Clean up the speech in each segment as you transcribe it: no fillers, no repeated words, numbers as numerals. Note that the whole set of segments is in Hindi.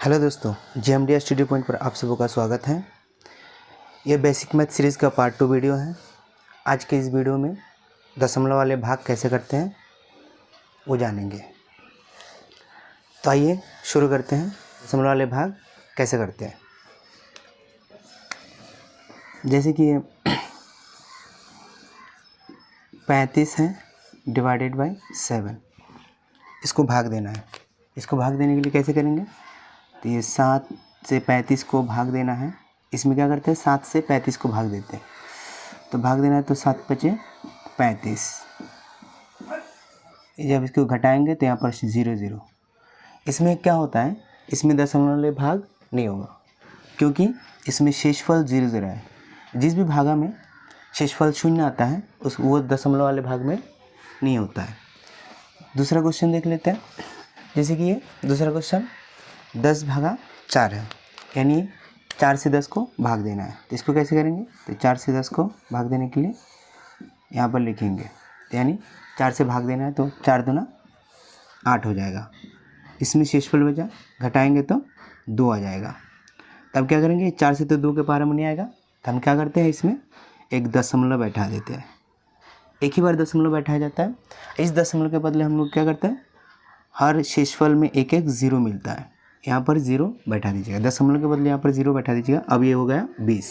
हेलो दोस्तों, JMD स्टडी पॉइंट पर आप सबों का स्वागत है। यह बेसिक मैथ सीरीज़ का पार्ट 2 वीडियो है। आज के इस वीडियो में दशमलव वाले भाग कैसे करते हैं वो जानेंगे। तो आइए शुरू करते हैं। दशमलव वाले भाग कैसे करते हैं, जैसे कि 35 है डिवाइडेड बाई 7, इसको भाग देना है। इसको भाग देने के लिए कैसे करेंगे, तो ये 7 से 35 को भाग देना है। इसमें क्या करते हैं, 7 से 35 को भाग देते हैं। तो भाग देना है तो 7 बचे 35। जब इसको घटाएंगे तो यहाँ पर 0 0। इसमें क्या होता है, इसमें दशमलव वाले भाग नहीं होगा क्योंकि इसमें शेषफल 0 0 है। जिस भी भागा में शेषफल 0 आता है वो दशमलव वाले भाग में नहीं होता है। दूसरा क्वेश्चन देख लेते हैं। जैसे कि ये दूसरा क्वेश्चन 10 भागा 4 है, यानी 4 से 10 को भाग देना है। तो इसको कैसे करेंगे, तो 4 से 10 को भाग देने के लिए यहाँ पर लिखेंगे, तो यानी 4 से भाग देना है तो 4 दूना 8 हो जाएगा। इसमें शेषफल बचा, घटाएंगे तो 2 आ जाएगा। तब क्या करेंगे, 4 से तो 2 के पारा में नहीं आएगा, तो हम क्या करते हैं, इसमें एक दशमलव बैठा देते हैं। एक ही बार दशमलव बैठाया जाता है। इस दशमलव के बदले हम लोग क्या करते हैं, हर शेषफल में एक एक 0 मिलता है। यहाँ पर 0 बैठा दीजिएगा, दशमलव के बदले यहाँ पर 0 बैठा दीजिएगा। अब ये हो गया 20।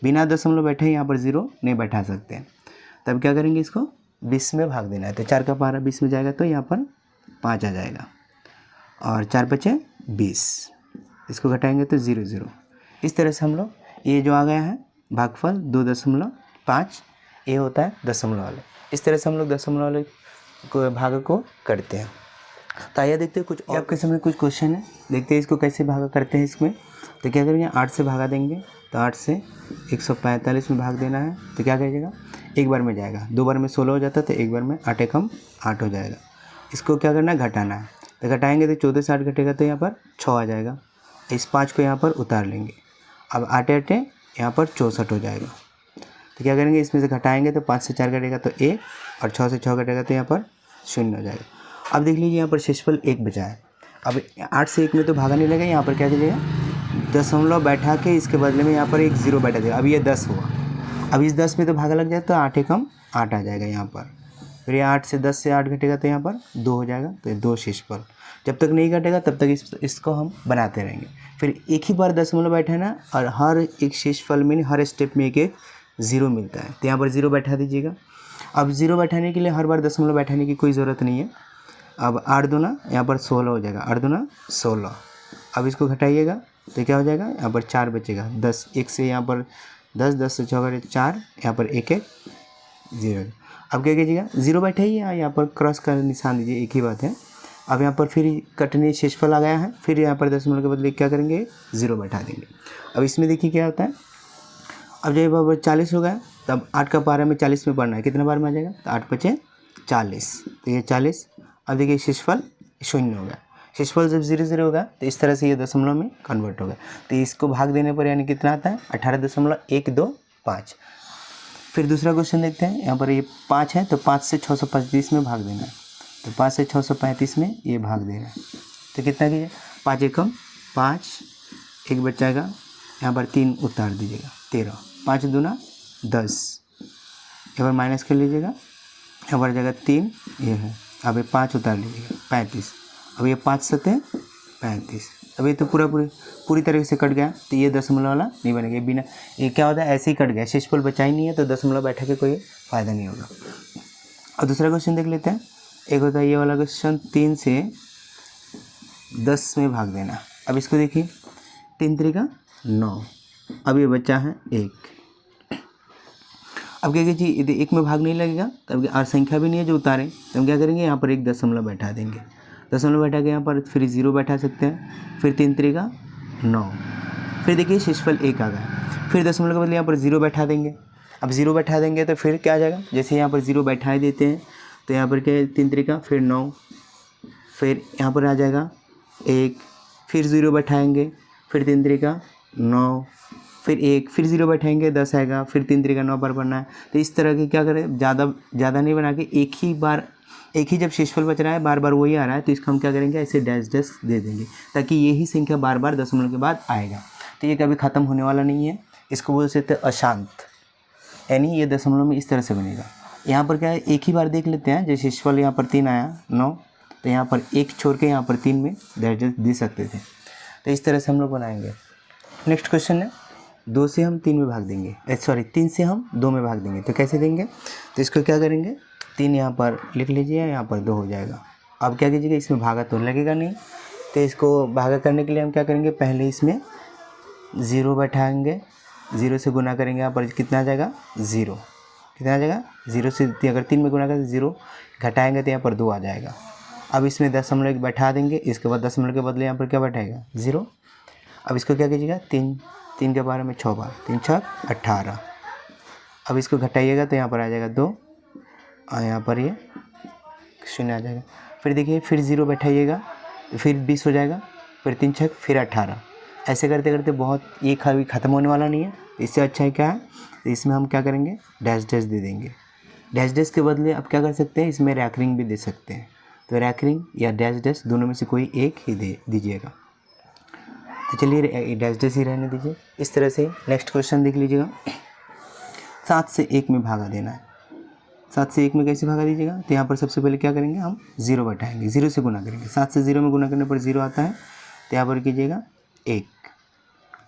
बिना दशमलव बैठे यहाँ पर 0 नहीं बैठा सकते हैं। तब क्या करेंगे, इसको 20 में भाग देना है। तो 4 का पारा 20 में जाएगा तो यहाँ पर 5 आ जाएगा और 4 बचे 20। इसको घटाएंगे तो 0 0। इस तरह से हम लोग, ये जो आ गया है भागफल 2.5, ये होता है दशमलव वाले। इस तरह से हम लोग दशमलव वाले भाग को करते हैं। तो आइए देखते हैं कुछ और आपके सामने कुछ क्वेश्चन है, देखते हैं इसको कैसे भागा करते हैं। इसमें तो क्या करेंगे, 8 से भागा देंगे, तो 8 से 145 में भाग देना है। तो क्या करिएगा, एक बार में जाएगा, 2 बार में 16 हो जाता है, तो एक बार में 8 एकम 8 हो जाएगा। इसको क्या करना है, घटाना है। तो घटाएंगे तो 14 से 8 घटेगा तो यहाँ पर 6 आ जाएगा। इस 5 को यहाँ पर उतार लेंगे। अब 8 8 यहाँ पर 64 हो जाएगा। तो क्या करेंगे, इसमें से घटाएंगे तो 5 से 4 घटेगा तो 1, और 6 से 6 घटेगा तो यहाँ पर 0 हो जाएगा। अब देख लीजिए यहाँ पर शेषफल 1 बचा है। अब 8 से 1 में तो भागा नहीं लगेगा, यहाँ पर क्या दीजिएगा, दशमलव बैठा के इसके बदले में यहाँ पर एक 0 बैठा देगा। अब ये 10 हुआ। अब इस 10 में तो भागा लग जाए तो 8 एकम 8 आ जाएगा यहाँ पर। फिर ये 8 से 10 से 8 घटेगा तो यहाँ पर 2 हो जाएगा। तो ये 2 शेषफल। जब तक नहीं घटेगा तब तक इसको हम बनाते रहेंगे। फिर एक ही बार दशमलव बैठा ना, और हर एक शेषफल में हर स्टेप में एक एक 0 मिलता है। तो यहाँ पर 0 बैठा दीजिएगा। अब 0 बैठाने के लिए हर बार दशमलव बैठाने की कोई ज़रूरत नहीं है। अब 8 दूना यहाँ पर 16 हो जाएगा, 8 दूना 16। अब इसको घटाइएगा तो क्या हो जाएगा, यहाँ पर 4 बचेगा। 10 1 से यहाँ पर 10, 10 से 6 4, यहाँ पर 1 1 0। अब क्या कीजिएगा, 0 बैठाइए, यहाँ पर क्रॉस का निशान दीजिए, एक ही बात है। अब यहाँ पर फिर कटनी शेषफल आ गया है, फिर यहाँ पर दशमलव के बदले क्या करेंगे, 0 बैठा देंगे। अब इसमें देखिए क्या होता है। अब जब बराबर 40 हो गया, तब 8 का पारा में 40 में पढ़ना है, कितना बार में आ जाएगा, तो 8 बचे 40। तो ये 40। अब देखिए शेषफल 0 हो गया। शेषफल जब 0 0 होगा तो इस तरह से ये दशमलव में कन्वर्ट होगा। तो इसको भाग देने पर यानी कितना आता है, 18.125। फिर दूसरा क्वेश्चन देखते हैं। यहाँ पर ये 5 है, तो 5 से 635 में भाग देना है। तो 5 से 635 में ये भाग देना है। तो कितना कीजिए, 5 एकम 5, एक बच जाएगा, यहाँ पर 3 उतार दीजिएगा, 13। 5 दूना 10, एक बार माइनस कर लीजिएगा, यहाँ पर जाएगा 3, ये है। अब ये 5 उतार लीजिएगा, 35। अब ये 5 सते 35। अब ये तो पूरी तरीके से कट गया, तो ये दशमलव वाला नहीं बनेगा। बिना ये क्या होता है, ऐसे ही कट गया, शेषफल बचा ही नहीं है, तो दशमलव बैठा के कोई फ़ायदा नहीं होगा। और दूसरा क्वेश्चन देख लेते हैं। एक होता है ये वाला क्वेश्चन, 3 से 10 में भाग देना। अब इसको देखिए, 3 3 9। अब ये बच्चा है 1। अब क्या कीजिए, यदि 1 में भाग नहीं लगेगा तब और संख्या भी नहीं है जो उतारें, तो हम क्या करेंगे, यहाँ पर एक दशमलव बैठा देंगे। दशमलव बैठा के यहाँ पर फिर 0 बैठा सकते हैं। फिर 3 3 9। फिर देखिए शेषफल 1 आ गया। फिर दशमलव के बदले यहाँ पर 0 बैठा देंगे। अब 0 बैठा देंगे तो फिर क्या आ जाएगा, जैसे यहाँ पर 0 बैठा देते हैं तो यहाँ पर क्या, 3 3 फिर 9, फिर यहाँ पर आ जाएगा 1, फिर 0 बैठाएंगे, फिर 3 3 9, फिर 1, फिर 0 बैठाएंगे 10 आएगा, फिर 3 3 9 बार पढ़ना है। तो इस तरह के क्या करें, ज़्यादा नहीं बना के एक ही बार एक ही जब शेषफल बच रहा है, बार बार वही आ रहा है, तो इसको हम क्या करेंगे, ऐसे डैश डैश दे देंगे ताकि यही संख्या बार बार दशमलव के बाद आएगा। तो ये कभी ख़त्म होने वाला नहीं है, इसको बोल सकते हैं अशांत, यानी ये दशमलव में इस तरह से बनेगा। यहाँ पर क्या है, एक ही बार देख लेते हैं, जैसे शेषफल यहाँ पर 3 आया 9, तो यहाँ पर 1 छोड़ के यहाँ पर 3 में डैश डैश दे सकते थे। तो इस तरह से हम लोग बनाएंगे। नेक्स्ट क्वेश्चन है, 2 से हम 3 में भाग देंगे, 3 से हम 2 में भाग देंगे। तो कैसे देंगे, तो इसको क्या करेंगे, 3 यहाँ पर लिख लीजिए, यहाँ पर 2 हो जाएगा। अब क्या कीजिएगा, इसमें भागा तो लगेगा नहीं, तो इसको भागा करने के लिए हम क्या करेंगे, पहले इसमें 0 बैठाएंगे, 0 से गुना करेंगे, यहाँ पर कितना आ जाएगा 0, कितना आ जाएगा 0 से अगर 3 में गुना करें 0 घटाएंगे तो यहाँ पर 2 आ जाएगा। अब इसमें दशमलव बैठा देंगे, इसके बाद दशमलव के बदले यहाँ पर क्या बैठाएगा 0। अब इसको क्या कीजिएगा, 3 के बारे में 6 बार, 3 6 18। अब इसको घटाइएगा तो यहाँ पर आ जाएगा 2 और यहाँ पर ये 0 आ जाएगा। फिर देखिए, फिर 0 बैठाइएगा तो फिर 20 हो जाएगा, फिर 3 6 फिर 18। ऐसे करते करते बहुत, ये कभी ख़त्म होने वाला नहीं है। इससे अच्छा है क्या है, तो इसमें हम क्या करेंगे, डैश डैश दे देंगे। डैश डैश के बदले अब क्या कर सकते हैं, इसमें रैकरिंग भी दे सकते हैं। तो रैकरिंग या डैश डैश दोनों में से कोई एक ही दे दीजिएगा। तो चलिए डैश डैश ही रहने दीजिए। इस तरह से नेक्स्ट क्वेश्चन देख लीजिएगा, 7 से 1 में भागा देना है। 7 से 1 में कैसे भागा दीजिएगा, तो यहाँ पर सबसे पहले क्या करेंगे, हम 0 बैठाएंगे, 0 से गुना करेंगे। 7 से 0 में गुना करने पर 0 आता है, तो यहाँ पर कीजिएगा 1।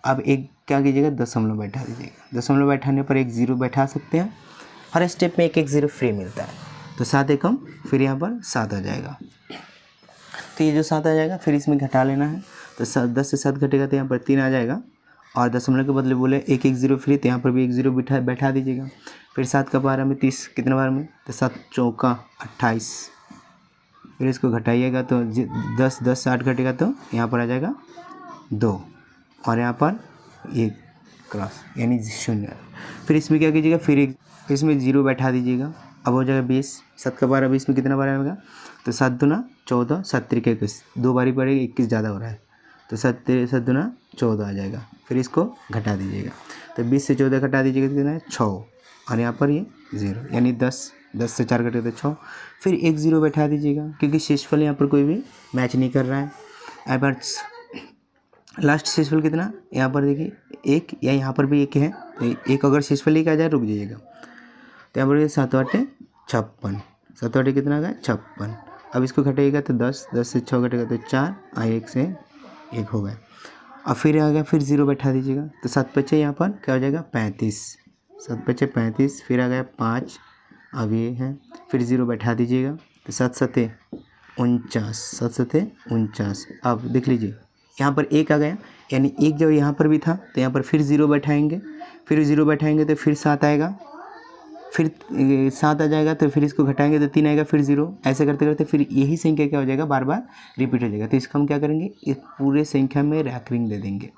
अब 1 क्या कीजिएगा, दशमलव बैठा दीजिएगा। दशमलव बैठाने पर 1 0 बैठा सकते हैं, हर स्टेप में 1 0 फ्री मिलता है। तो 7 एकम, फिर यहाँ पर 7 आ जाएगा। तो ये जो 7 आ जाएगा, फिर इसमें घटा लेना है। तो 10 से 7 घटेगा तो यहाँ पर 3 आ जाएगा, और दशमलव के बदले बोले 1 1 0 फ्री, तो यहाँ पर भी 1 0 बैठा दीजिएगा। फिर 7 का 12 में 30 कितने बार में, तो 7 चौका 28। फिर इसको घटाइएगा तो 10 10 से 8 घटेगा तो यहाँ पर आ जाएगा 2, और यहाँ पर ये क्रॉस यानी 0। फिर इसमें क्या कीजिएगा, फिर इसमें 0 बैठा दीजिएगा। अब हो जाएगा 20, 7 का 12 20 में कितना बार आएगा, तो 7 दूना 14, 7 त्रिक 21, 2 बारी पड़ेगी, 21 ज़्यादा हो रहा है, तो 7 दूना 14 आ जाएगा। फिर इसको घटा दीजिएगा, तो 20 से 14 घटा दीजिएगा कितना है 6, और यहाँ पर ये 0 यानी 10 से 4 घटे तो 6। फिर 1 0 बैठा दीजिएगा, क्योंकि शेषफल यहाँ पर कोई भी मैच नहीं कर रहा है। यहाँ पर लास्ट शेषफल कितना, यहाँ पर देखिए 1, या यहाँ पर भी 1 है, तो 1 अगर शेषफल लेके आ जाए रुक जाइएगा। तो यहाँ पर 7 8 56, 7 8 कितना आ गया 56। अब इसको घटाइएगा तो 10 से 6 घटेगा तो 4, और 1 से 1 हो गया। अब फिर आ गया, फिर 0 बैठा दीजिएगा, तो 7 5 यहाँ पर क्या हो जाएगा 35, 7 5 35। फिर आ गया 5, अब ये है, फिर 0 बैठा दीजिएगा, तो 7 7 49, 7 7 49। अब देख लीजिए, यहाँ पर 1 आ गया, यानी 1 जब यहाँ पर भी था तो यहाँ पर फिर 0 बैठाएंगे, फिर 0 बैठाएंगे तो फिर 7 आएगा, फिर 7 आ जाएगा, तो फिर इसको घटाएंगे तो 3 आएगा, फिर 0। ऐसे करते करते फिर यही संख्या क्या हो जाएगा, बार बार रिपीट हो जाएगा। तो इसका हम क्या करेंगे, इस पूरे संख्या में रैकरिंग दे देंगे।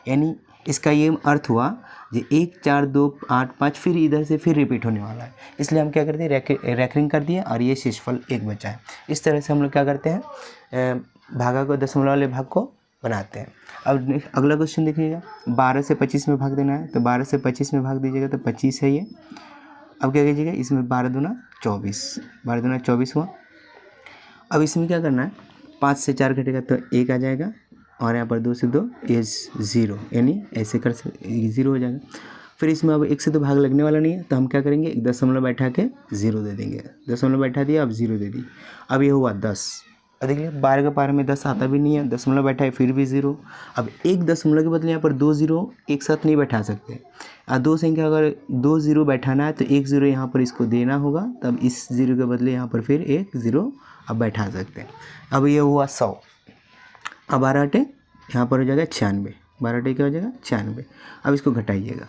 यानी इसका ये अर्थ हुआ जो 1 4 2 8 5 फिर इधर से फिर रिपीट होने वाला है, इसलिए हम क्या करते हैं, रैकरिंग कर दिए, और ये शेषफल 1 बचा है। इस तरह से हम लोग क्या करते हैं, भागा को, दशमलव वाले भाग को बनाते हैं। अब अगला क्वेश्चन देखिएगा, 12 से 25 में भाग देना है। तो 12 से 25 में भाग दीजिएगा तो 25 है ये। अब क्या कीजिएगा, इसमें 12 दूना 24, 12 दूना 24 हुआ। अब इसमें क्या करना है, 5 से 4 घटेगा तो 1 आ जाएगा, और यहाँ पर 2 से 2 ये 0, यानी ऐसे कर 0 हो जाएगा। फिर इसमें अब 1 से तो भाग लगने वाला नहीं है, तो हम क्या करेंगे, एक दशमलव बैठा के 0 दे देंगे। दशमलव बैठा दिया, अब 0 दे दी। अब ये हुआ 10। अब देखिए 12 के पारे में 10 आता भी नहीं है, दशमलव बैठा है फिर भी 0। अब एक दशमलव के बदले यहाँ पर 2 0 एक साथ नहीं बैठा सकते। दो संख्या अगर 2 0 बैठाना है तो 1 0 यहाँ पर इसको देना होगा, तब इस 0 के बदले यहाँ पर फिर 1 0 अब बैठा सकते हैं। अब ये हुआ 100। अब 12 8 यहाँ पर हो जाएगा 96, 12 8 क्या हो जाएगा 96। अब इसको घटाइएगा,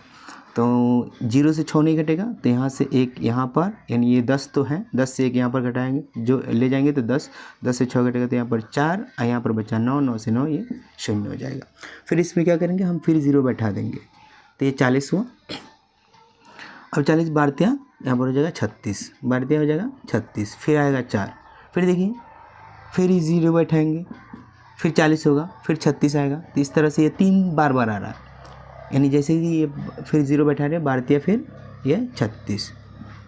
तो 0 से 6 नहीं घटेगा, तो यहाँ से 1 यहाँ पर, यानी ये 10 तो है, 10 से 1 यहाँ पर घटाएंगे, जो ले जाएंगे तो 10, 10 से 6 घटेगा तो यहाँ पर 4, और यहाँ पर बचा 9, 9 से 9 ये 0 हो जाएगा। फिर इसमें क्या करेंगे, हम फिर 0 बैठा देंगे, तो ये 40 हुआ। अब 40 बारतियाँ यहाँ पर हो जाएगा 36, बारतियाँ हो जाएगा 36। फिर आएगा 4, फिर देखिए फिर ही 0 बैठाएंगे, फिर 40 होगा, फिर 36 आएगा। तो इस तरह से ये 3 बार बार आ रहा है, यानी जैसे कि ये फिर 0 बैठा रहे बारतिया, फिर ये 36,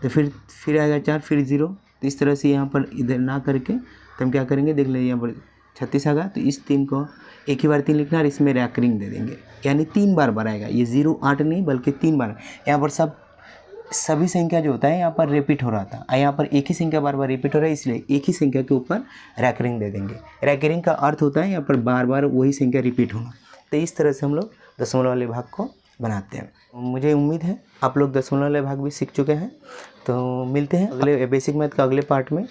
तो फिर आएगा 4, फिर 0, तो इस तरह से यहाँ पर इधर ना करके तो हम क्या करेंगे, देख ले यहाँ पर 36 आ गया, तो इस 3 को एक ही बार 3 लिखना और इसमें रैकरिंग दे देंगे, यानी 3 बार आएगा। ये 0 8 नहीं बल्कि 3 बार। यहाँ पर सभी संख्या जो होता है यहाँ पर रिपीट हो रहा था, यहाँ पर एक ही संख्या बार रिपीट हो रहा है, इसलिए एक ही संख्या के ऊपर रैकरिंग दे देंगे। रैकरिंग का अर्थ होता है यहाँ पर बार वही संख्या रिपीट होना। तो इस तरह से हम लोग दशमलव वाले भाग को बनाते हैं। मुझे उम्मीद है आप लोग दशमलव वाले भाग भी सीख चुके हैं। तो मिलते हैं अगले बेसिक मैथ का अगले पार्ट में।